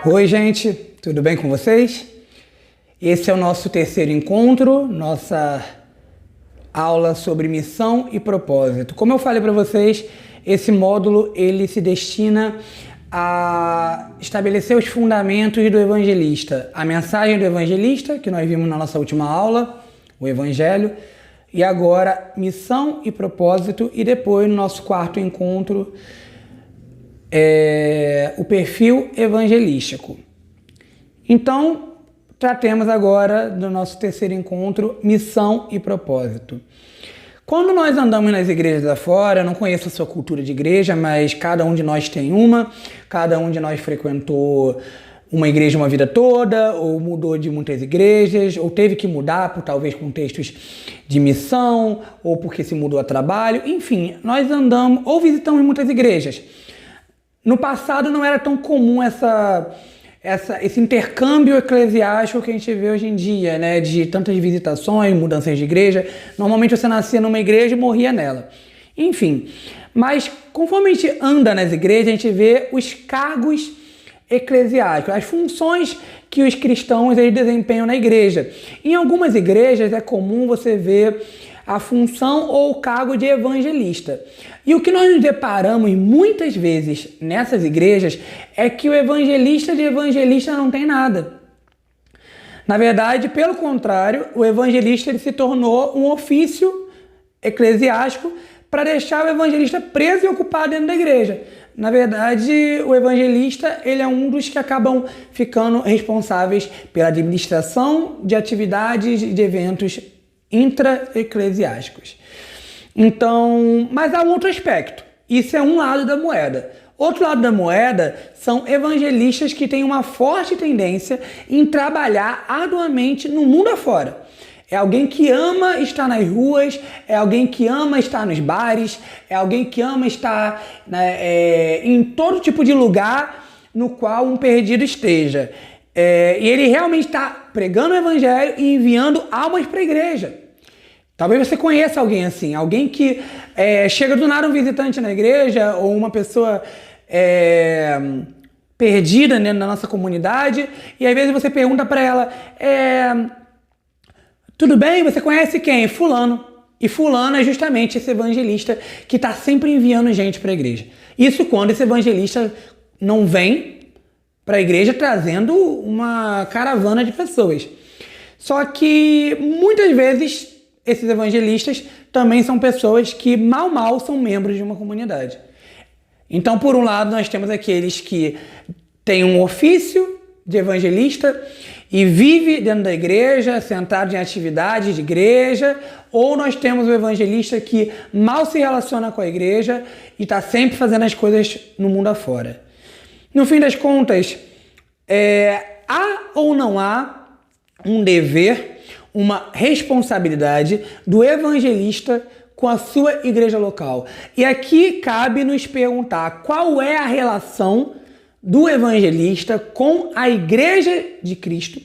Oi, gente, tudo bem com vocês? Esse é o nosso terceiro encontro, nossa aula sobre missão e propósito. Como eu falei para vocês, esse módulo ele se destina a estabelecer os fundamentos do evangelista, a mensagem do evangelista, que nós vimos na nossa última aula, o evangelho, e agora missão e propósito, e depois no nosso quarto encontro, o perfil evangelístico. Então, tratemos agora do nosso terceiro encontro, missão e propósito. Quando nós andamos nas igrejas afora, eu não conheço a sua cultura de igreja, mas cada um de nós tem uma, cada um de nós frequentou uma igreja uma vida toda, ou mudou de muitas igrejas, ou teve que mudar por talvez contextos de missão, ou porque se mudou a trabalho, enfim, nós andamos ou visitamos muitas igrejas. No passado não era tão comum esse intercâmbio eclesiástico que a gente vê hoje em dia, né? De tantas visitações, mudanças de igreja. Normalmente você nascia numa igreja e morria nela. Enfim, mas conforme a gente anda nas igrejas, a gente vê os cargos eclesiásticos, as funções que os cristãos eles desempenham na igreja. Em algumas igrejas é comum você ver a função ou o cargo de evangelista. E o que nós nos deparamos muitas vezes nessas igrejas é que o evangelista de evangelista não tem nada. Na verdade, pelo contrário, o evangelista ele se tornou um ofício eclesiástico para deixar o evangelista preso e ocupado dentro da igreja. Na verdade, o evangelista ele é um dos que acabam ficando responsáveis pela administração de atividades e de eventos intra-eclesiásticos. Então, mas há um outro aspecto. Isso é um lado da moeda. Outro lado da moeda são evangelistas que têm uma forte tendência em trabalhar arduamente no mundo afora. É alguém que ama estar nas ruas, é alguém que ama estar nos bares, é alguém que ama estar em todo tipo de lugar no qual um perdido esteja. E ele realmente está pregando o evangelho e enviando almas para a igreja. Talvez você conheça alguém assim, alguém que chega do nada um visitante na igreja ou uma pessoa perdida dentro da nossa comunidade e às vezes você pergunta para ela, tudo bem, você conhece quem? Fulano. E fulano é justamente esse evangelista que está sempre enviando gente para a igreja. Isso quando esse evangelista não vem para a igreja trazendo uma caravana de pessoas. Só que muitas vezes esses evangelistas também são pessoas que mal são membros de uma comunidade. Então, por um lado, nós temos aqueles que têm um ofício de evangelista e vive dentro da igreja, sentado em atividades de igreja, ou nós temos o evangelista que mal se relaciona com a igreja e está sempre fazendo as coisas no mundo afora. No fim das contas, há ou não há um dever, uma responsabilidade do evangelista com a sua igreja local. E aqui cabe nos perguntar qual é a relação do evangelista com a igreja de Cristo,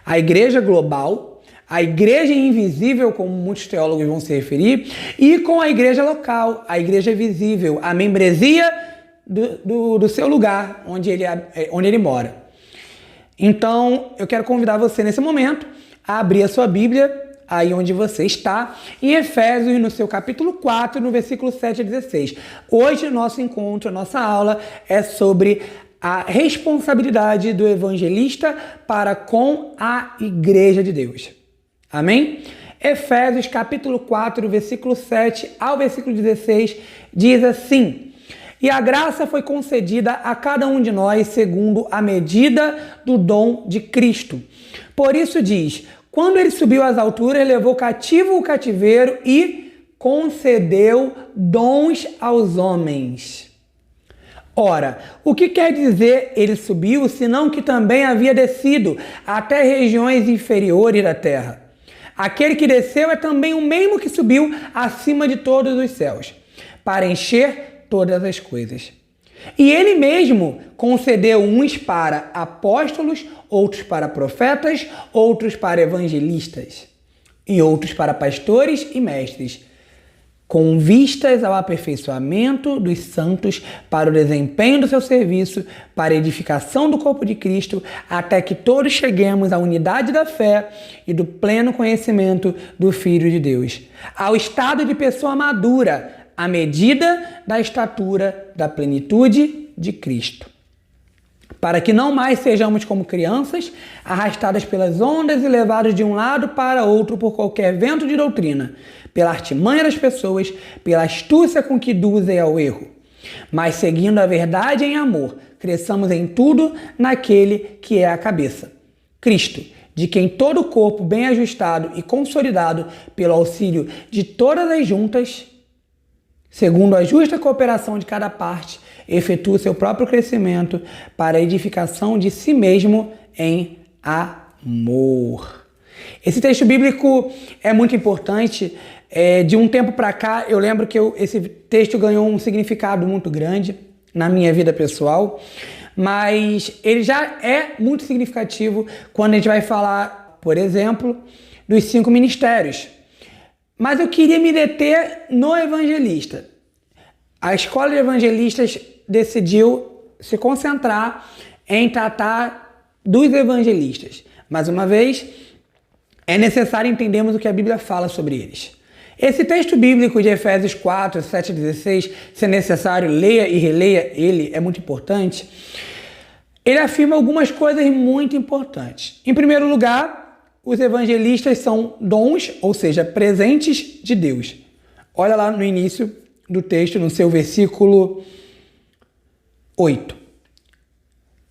a igreja global, a igreja invisível, como muitos teólogos vão se referir, e com a igreja local, a igreja visível, a membresia do seu lugar, onde ele mora. Então, eu quero convidar você nesse momento a abrir a sua Bíblia, aí onde você está, em Efésios, no seu capítulo 4, no versículo 7 a 16. Hoje, o nosso encontro, a nossa aula é sobre a responsabilidade do evangelista para com a igreja de Deus. Amém? Efésios, capítulo 4, versículo 7 ao versículo 16, diz assim: E a graça foi concedida a cada um de nós segundo a medida do dom de Cristo. Por isso diz, quando ele subiu às alturas, levou cativo o cativeiro e concedeu dons aos homens. Ora, o que quer dizer ele subiu, senão que também havia descido até regiões inferiores da terra? Aquele que desceu é também o mesmo que subiu acima de todos os céus, para encher todas as coisas. E ele mesmo concedeu uns para apóstolos, outros para profetas, outros para evangelistas e outros para pastores e mestres, com vistas ao aperfeiçoamento dos santos para o desempenho do seu serviço, para a edificação do corpo de Cristo, até que todos cheguemos à unidade da fé e do pleno conhecimento do Filho de Deus, ao estado de pessoa madura, à medida da estatura da plenitude de Cristo, para que não mais sejamos como crianças, arrastadas pelas ondas e levados de um lado para outro por qualquer vento de doutrina, pela artimanha das pessoas, pela astúcia com que induzem ao erro. Mas seguindo a verdade em amor, cresçamos em tudo naquele que é a cabeça, Cristo, de quem todo o corpo bem ajustado e consolidado pelo auxílio de todas as juntas, segundo a justa cooperação de cada parte, efetua seu próprio crescimento para a edificação de si mesmo em amor. Esse texto bíblico é muito importante. De um tempo para cá, eu lembro que esse texto ganhou um significado muito grande na minha vida pessoal, mas ele já é muito significativo quando a gente vai falar, por exemplo, dos 5 ministérios. Mas eu queria me deter no evangelista. A escola de evangelistas decidiu se concentrar em tratar dos evangelistas. Mais uma vez, é necessário entendermos o que a Bíblia fala sobre eles. Esse texto bíblico de Efésios 4, 7 a 16, se necessário, leia e releia ele, é muito importante. Ele afirma algumas coisas muito importantes. Em primeiro lugar, os evangelistas são dons, ou seja, presentes de Deus. Olha lá no início do texto, no seu versículo 8.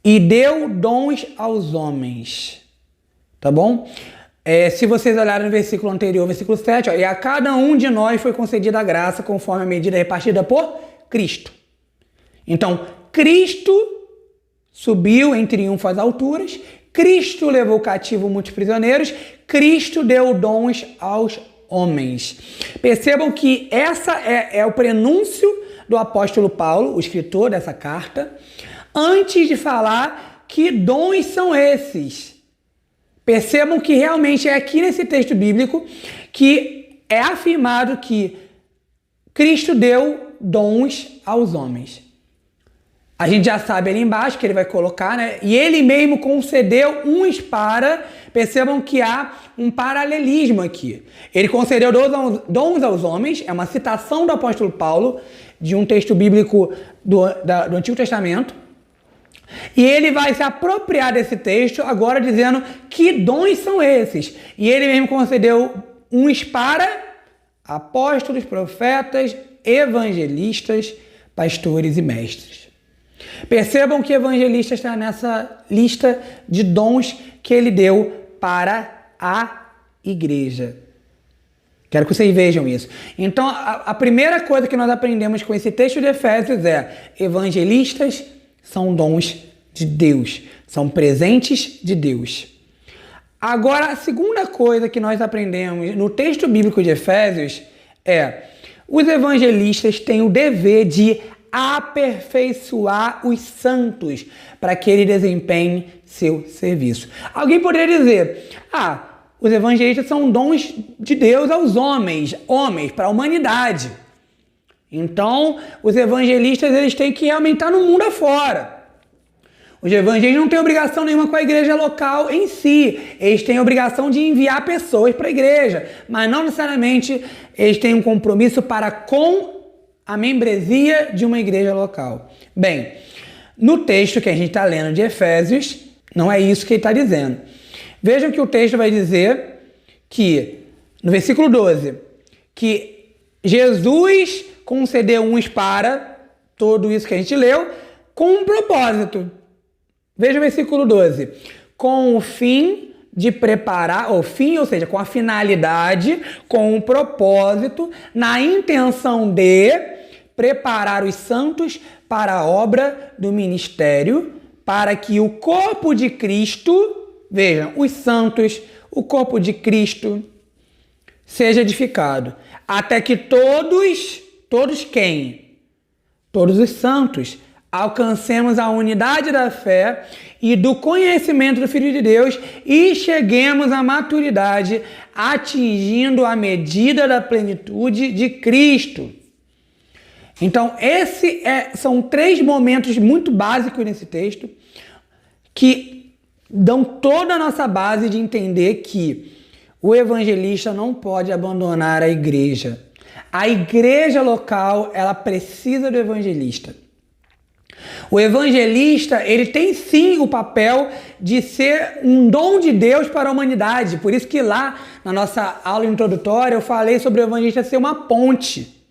E deu dons aos homens. Tá bom? Se vocês olharem no versículo anterior, versículo 7, e a cada um de nós foi concedida a graça conforme a medida repartida por Cristo. Então, Cristo subiu em triunfo às alturas, Cristo levou cativo muitos prisioneiros, Cristo deu dons aos homens. Percebam que essa é o prenúncio do apóstolo Paulo, o escritor dessa carta, antes de falar que dons são esses. Percebam que realmente é aqui nesse texto bíblico que é afirmado que Cristo deu dons aos homens. A gente já sabe ali embaixo que ele vai colocar, né? E ele mesmo concedeu uns para... Percebam que há um paralelismo aqui. Ele concedeu dons aos homens, é uma citação do apóstolo Paulo, de um texto bíblico do Antigo Testamento. E ele vai se apropriar desse texto agora dizendo que dons são esses. E ele mesmo concedeu uns para apóstolos, profetas, evangelistas, pastores e mestres. Percebam que evangelista está nessa lista de dons que ele deu para a igreja. Quero que vocês vejam isso. Então, a primeira coisa que nós aprendemos com esse texto de Efésios é: evangelistas são dons de Deus, são presentes de Deus. Agora, a segunda coisa que nós aprendemos no texto bíblico de Efésios é: os evangelistas têm o dever de aperfeiçoar os santos para que eles desempenhem seu serviço. Alguém poderia dizer: os evangelistas são dons de Deus aos homens para a humanidade. Então, os evangelistas eles têm que realmente estar no mundo afora. Os evangelistas não têm obrigação nenhuma com a igreja local em si. Eles têm obrigação de enviar pessoas para a igreja, mas não necessariamente eles têm um compromisso para com a membresia de uma igreja local. Bem, no texto que a gente está lendo de Efésios, não é isso que ele está dizendo. Vejam que o texto vai dizer que, no versículo 12, que Jesus concedeu uns para, tudo isso que a gente leu, com um propósito. Veja o versículo 12. Com o fim de preparar, ou seja, com a finalidade, com o propósito, na intenção de preparar os santos para a obra do ministério, para que o corpo de Cristo, vejam, os santos, o corpo de Cristo, seja edificado, até que todos quem? Todos os santos alcancemos a unidade da fé e do conhecimento do Filho de Deus e cheguemos à maturidade, atingindo a medida da plenitude de Cristo. Então, são 3 momentos muito básicos nesse texto que dão toda a nossa base de entender que o evangelista não pode abandonar a igreja. A igreja local, ela precisa do evangelista. O evangelista, ele tem sim o papel de ser um dom de Deus para a humanidade. Por isso que lá, na nossa aula introdutória, eu falei sobre o evangelista ser uma ponte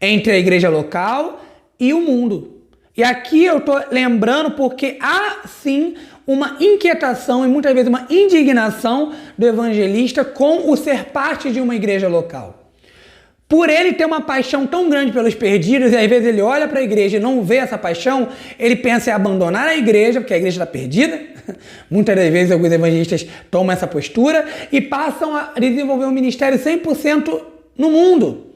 entre a igreja local e o mundo. E aqui eu estou lembrando porque há sim uma inquietação e muitas vezes uma indignação do evangelista com o ser parte de uma igreja local. Por ele ter uma paixão tão grande pelos perdidos, e às vezes ele olha para a igreja e não vê essa paixão, ele pensa em abandonar a igreja, porque a igreja está perdida. Muitas das vezes alguns evangelistas tomam essa postura e passam a desenvolver um ministério 100% no mundo.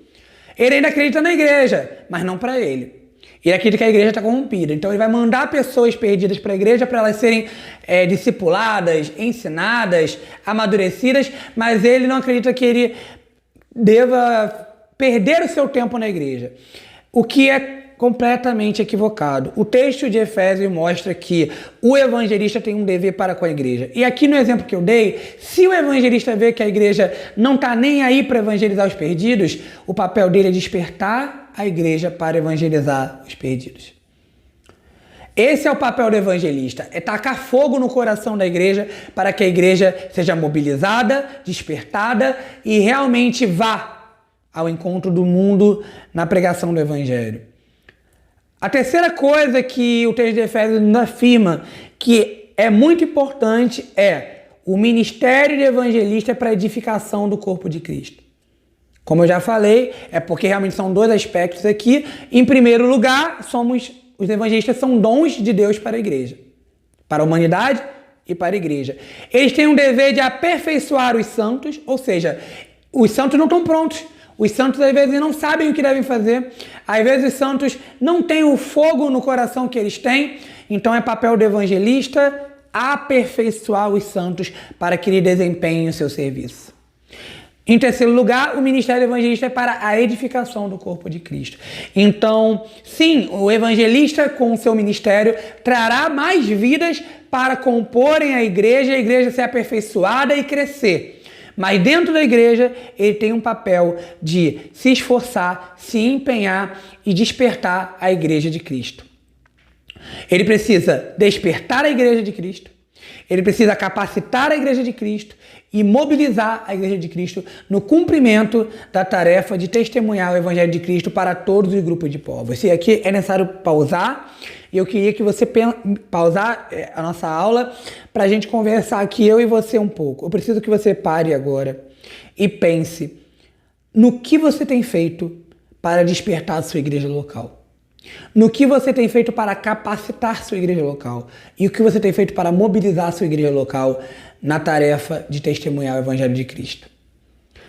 Ele ainda acredita na igreja, mas não para ele. Ele acredita que a igreja está corrompida. Então ele vai mandar pessoas perdidas para a igreja para elas serem discipuladas, ensinadas, amadurecidas, mas ele não acredita que ele deva perder o seu tempo na igreja. O que é completamente equivocado. O texto de Efésios mostra que o evangelista tem um dever para com a igreja. E aqui no exemplo que eu dei, se o evangelista vê que a igreja não está nem aí para evangelizar os perdidos, o papel dele é despertar a igreja para evangelizar os perdidos. Esse é o papel do evangelista, é tacar fogo no coração da igreja para que a igreja seja mobilizada, despertada e realmente vá ao encontro do mundo na pregação do evangelho. A terceira coisa que o texto de Efésios nos afirma que é muito importante é o ministério de evangelista para a edificação do corpo de Cristo. Como eu já falei, é porque realmente são 2 aspectos aqui. Em primeiro lugar, os evangelistas são dons de Deus para a igreja, para a humanidade e para a igreja. Eles têm um dever de aperfeiçoar os santos, ou seja, os santos não estão prontos. Os santos, às vezes, não sabem o que devem fazer. Às vezes, os santos não têm o fogo no coração que eles têm. Então, é papel do evangelista aperfeiçoar os santos para que eles desempenhem o seu serviço. Em terceiro lugar, o ministério evangelista é para a edificação do corpo de Cristo. Então, sim, o evangelista, com o seu ministério, trará mais vidas para comporem a igreja ser aperfeiçoada e crescer. Mas dentro da igreja, ele tem um papel de se esforçar, se empenhar e despertar a igreja de Cristo. Ele precisa despertar a igreja de Cristo, ele precisa capacitar a igreja de Cristo e mobilizar a igreja de Cristo no cumprimento da tarefa de testemunhar o evangelho de Cristo para todos os grupos de povos. E aqui é necessário pausar, e eu queria que você pausar a nossa aula para a gente conversar aqui, eu e você, um pouco. Eu preciso que você pare agora e pense no que você tem feito para despertar a sua igreja local. No que você tem feito para capacitar sua igreja local. E o que você tem feito para mobilizar a sua igreja local na tarefa de testemunhar o evangelho de Cristo.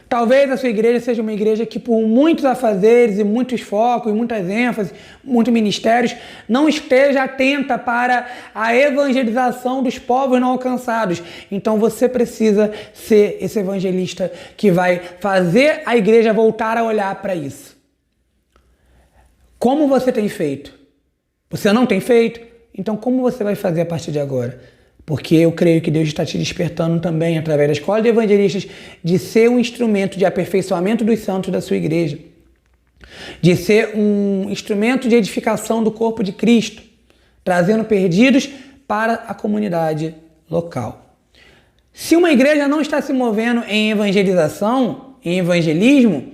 Talvez a sua igreja seja uma igreja que, por muitos afazeres e muitos focos, e muitas ênfases, muitos ministérios, não esteja atenta para a evangelização dos povos não alcançados. Então você precisa ser esse evangelista que vai fazer a igreja voltar a olhar para isso. Como você tem feito? Você não tem feito? Então como você vai fazer a partir de agora? Porque eu creio que Deus está te despertando também, através da escola de evangelistas, de ser um instrumento de aperfeiçoamento dos santos da sua igreja. De ser um instrumento de edificação do corpo de Cristo, trazendo perdidos para a comunidade local. Se uma igreja não está se movendo em evangelização, em evangelismo,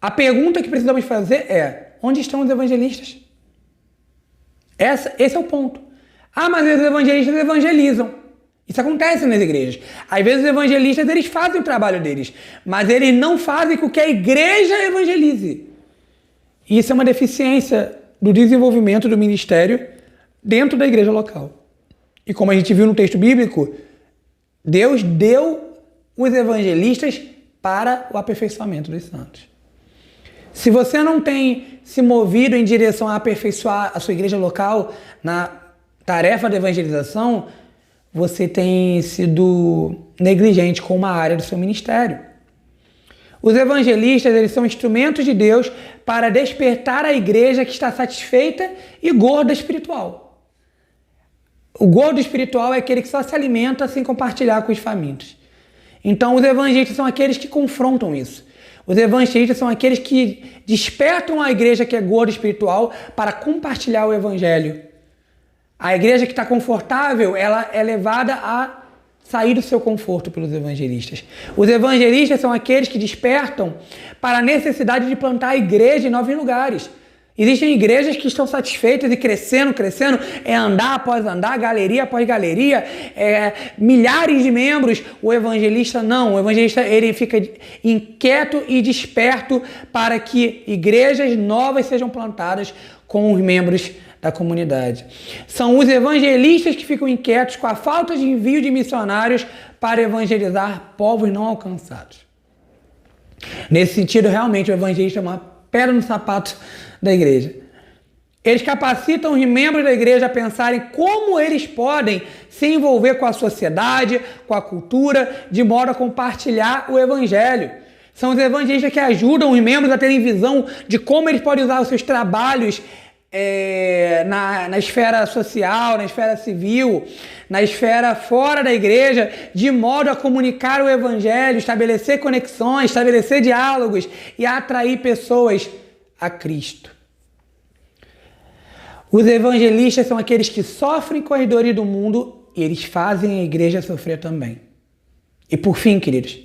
a pergunta que precisamos fazer é: onde estão os evangelistas? Esse é o ponto. Ah, mas os evangelistas evangelizam. Isso acontece nas igrejas. Às vezes os evangelistas, eles fazem o trabalho deles, mas eles não fazem com que a igreja evangelize. E isso é uma deficiência do desenvolvimento do ministério dentro da igreja local. E como a gente viu no texto bíblico, Deus deu os evangelistas para o aperfeiçoamento dos santos. Se você não tem se movido em direção a aperfeiçoar a sua igreja local na tarefa de evangelização, você tem sido negligente com uma área do seu ministério. Os evangelistas, eles são instrumentos de Deus para despertar a igreja que está satisfeita e gorda espiritual. O gordo espiritual é aquele que só se alimenta sem compartilhar com os famintos. Então, os evangelistas são aqueles que confrontam isso. Os evangelistas são aqueles que despertam a igreja que é gorda espiritual para compartilhar o evangelho. A igreja que está confortável, ela é levada a sair do seu conforto pelos evangelistas. Os evangelistas são aqueles que despertam para a necessidade de plantar a igreja em novos lugares. Existem igrejas que estão satisfeitas e crescendo, é andar após andar, galeria após galeria, milhares de membros. O evangelista não, o evangelista ele fica inquieto e desperto para que igrejas novas sejam plantadas com os membros da comunidade. São os evangelistas que ficam inquietos com a falta de envio de missionários para evangelizar povos não alcançados. Nesse sentido, realmente, o evangelista é uma pedra no sapato da igreja. Eles capacitam os membros da igreja a pensarem como eles podem se envolver com a sociedade, com a cultura, de modo a compartilhar o evangelho. São os evangelistas que ajudam os membros a terem visão de como eles podem usar os seus trabalhos na esfera social, na esfera civil, na esfera fora da igreja, de modo a comunicar o evangelho, estabelecer conexões, estabelecer diálogos e atrair pessoas a Cristo. Os evangelistas são aqueles que sofrem com as dores do mundo e eles fazem a igreja sofrer também. E por fim, queridos,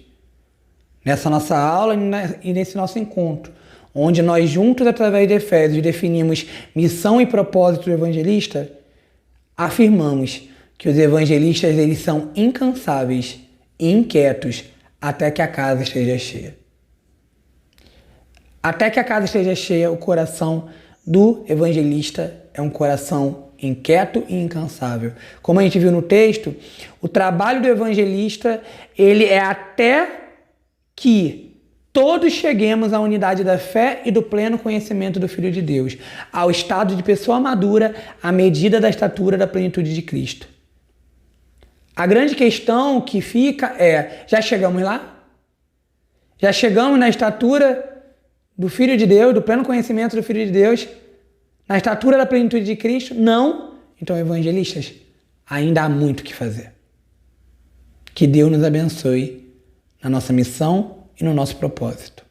nessa nossa aula e nesse nosso encontro, onde nós juntos, através de Efésios, definimos missão e propósito do evangelista, afirmamos que os evangelistas eles são incansáveis e inquietos até que a casa esteja cheia. Até que a casa esteja cheia, o coração do evangelista é um coração inquieto e incansável. Como a gente viu no texto, o trabalho do evangelista ele é até que todos cheguemos à unidade da fé e do pleno conhecimento do Filho de Deus, ao estado de pessoa madura, à medida da estatura da plenitude de Cristo. A grande questão que fica é, já chegamos lá? Já chegamos na estatura do Filho de Deus, do pleno conhecimento do Filho de Deus, na estatura da plenitude de Cristo? Não. Então, evangelistas, ainda há muito o que fazer. Que Deus nos abençoe na nossa missão e no nosso propósito.